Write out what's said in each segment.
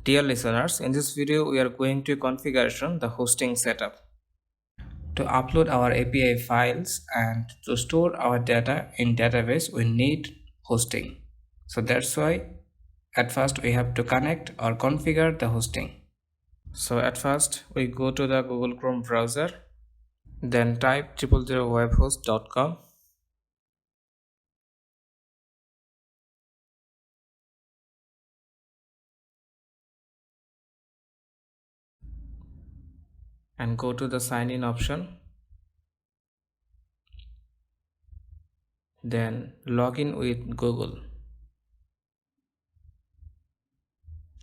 Dear listeners, in this video we are going to configuration the hosting setup. To upload our API files and to store our data in database we need hosting. So that's why at first we have to connect or configure the hosting. So at first we go to the Google Chrome browser, then type 000webhost.com. And go to the sign in option, then log in with Google.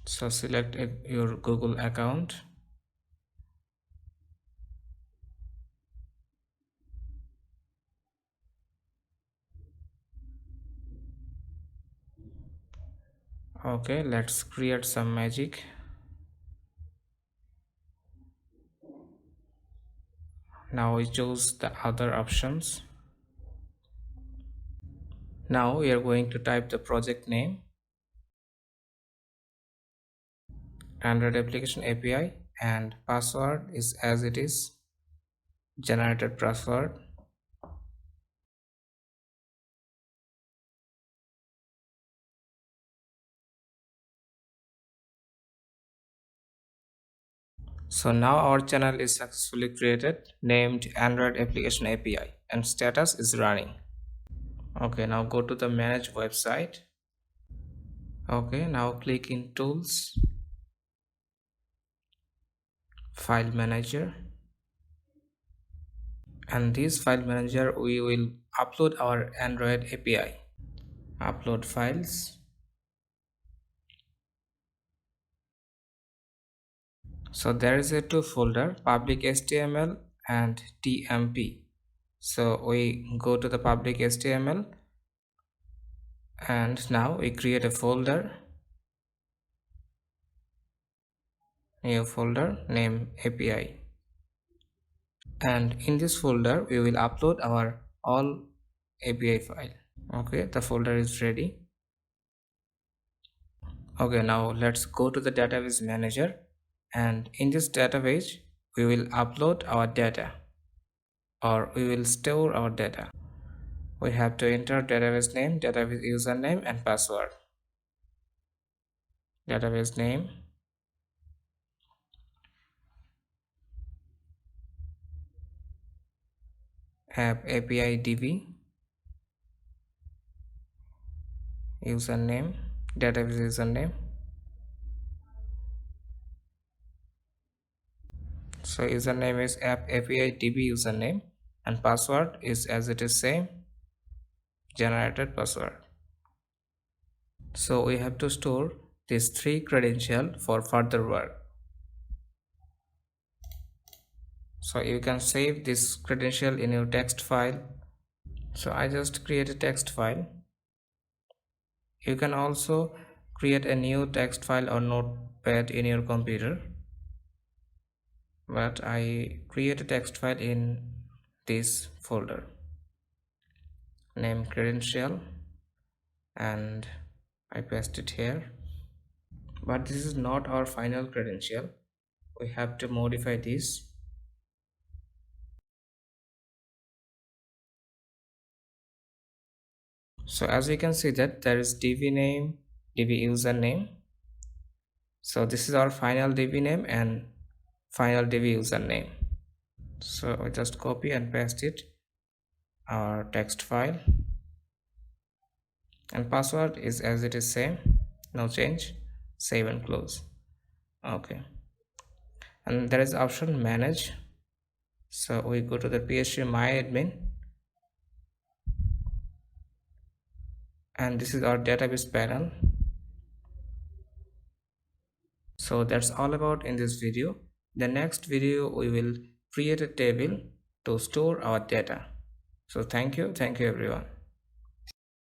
So select your Google account, okay, let's create some magic. Now we choose the other options. Now we are going to type the project name, Android application API, and password is as it is, generated password. So now our channel is successfully created, named Android application API, and status is running. Okay, now go to the manage website. Okay, now click in tools, file manager, and this file manager we will upload our Android API. Upload files. So there is a two folder, public HTML and TMP. So we go to the public HTML and now we create a folder, new folder, name API, and in this folder we will upload our all API file. Okay, the folder is ready. Okay, now let's go to the database manager, and in this database we will upload our data or we will store our data. We have to enter database name, database username and password. Database name, app API DB, username, database username. So username is app API DB username and password is as it is same, generated password. So we have to store these three credentials for further work. So you can save this credential in your text file. So I just create a text file. You can also create a new text file or notepad in your computer, but I create a text file in this folder, name credential, and I paste it here. But this is not our final credential, we have to modify this. So as you can see that there is db name, db username. So this is our final db name and final db username. So I just copy and paste it our text file, and password is as it is same, no change, save and close. Okay, and there is option manage. So we go to the php myadmin, and this is our database panel. So that's all about in this video. The next video we will create a table to store our data. So thank you everyone.